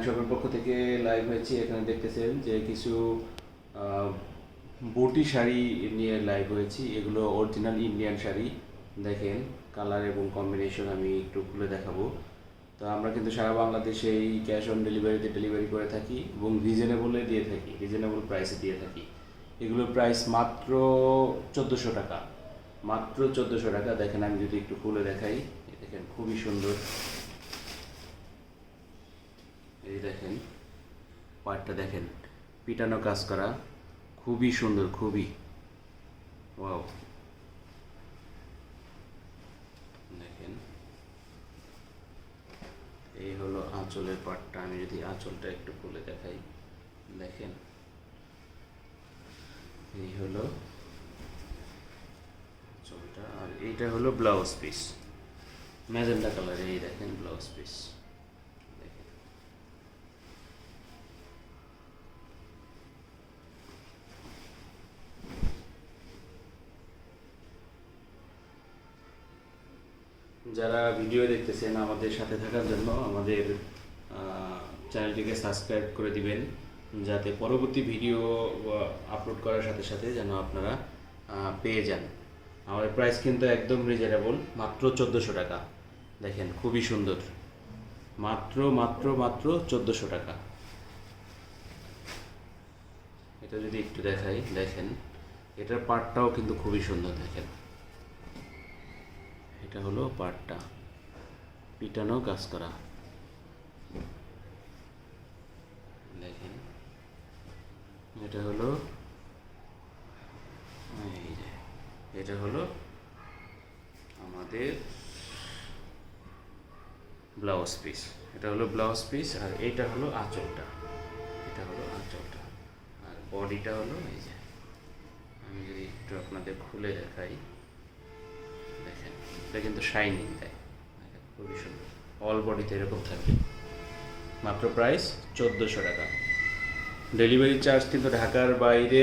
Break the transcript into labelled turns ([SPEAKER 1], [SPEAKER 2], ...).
[SPEAKER 1] নারায়ণ শপের পক্ষ থেকে লাইভ হয়েছি। এখানে দেখতেছেন যে কিছু বুটি শাড়ি নিয়ে লাইভ হয়েছি। এগুলো অরিজিনাল ইন্ডিয়ান শাড়ি। দেখেন কালার এবং কম্বিনেশন আমি একটু খুলে দেখাবো। তো আমরা কিন্তু সারা বাংলাদেশে এই ক্যাশ অন ডেলিভারিতে ডেলিভারি করে থাকি এবং রিজনেবলে দিয়ে থাকি, রিজনেবল প্রাইসে দিয়ে থাকি। এগুলোর প্রাইস মাত্র 1400 টাকা, মাত্র 1400 টাকা। দেখেন আমি যদি একটু খুলে দেখাই, দেখেন খুবই সুন্দর। এই দেখেন পাটটা দেখেন, পিটানো কাজ করা, খুবই সুন্দর, খুবই ওয়াও। দেখেন এই হলো আঁচলের পাটটা। আমি যদি আঁচলটা একটু খুলে দেখাই, দেখেন এই হলো আঁচলটা। আর এইটা হলো ব্লাউজ পিস, ম্যাজেন্টা কালার। এই দেখেন ব্লাউজ পিস। দেখেন যারা ভিডিও দেখতেছেন, আমাদের সাথে থাকার জন্য আমাদের চ্যানেলটিকে সাবস্ক্রাইব করে দিবেন, যাতে পরবর্তী ভিডিও আপলোড করার সাথে সাথে যেন আপনারা পেয়ে যান। আমাদের প্রাইস কিন্তু একদম রিজনেবল, মাত্র 1400 টাকা। দেখেন খুবই সুন্দর, মাত্র মাত্র মাত্র 1400 টাকা। এটা যদি একটু দেখাই, দেখেন এটার পাটটাও কিন্তু খুবই সুন্দর। দেখেন এটা হলো পাটটা, পিটানো কাজ করা। দেখেন এটা হলো, এই যে এটা হলো আমাদের ব্লাউজ পিস। এটা হলো ব্লাউজ পিস, আর এইটা হলো আঁচলটা। এটা হলো আঁচলটা, আর বডিটা হলো এই যে। আমি যদি একটু আপনাদের খুলে দেখাই, দেখেন এটা কিন্তু শাইনিং দেয়, খুবই সুন্দর। অল বডিতে এরকম থাকবে। মাত্র প্রাইস 1400 টাকা। ডেলিভারি চার্জ কিন্তু ঢাকার বাইরে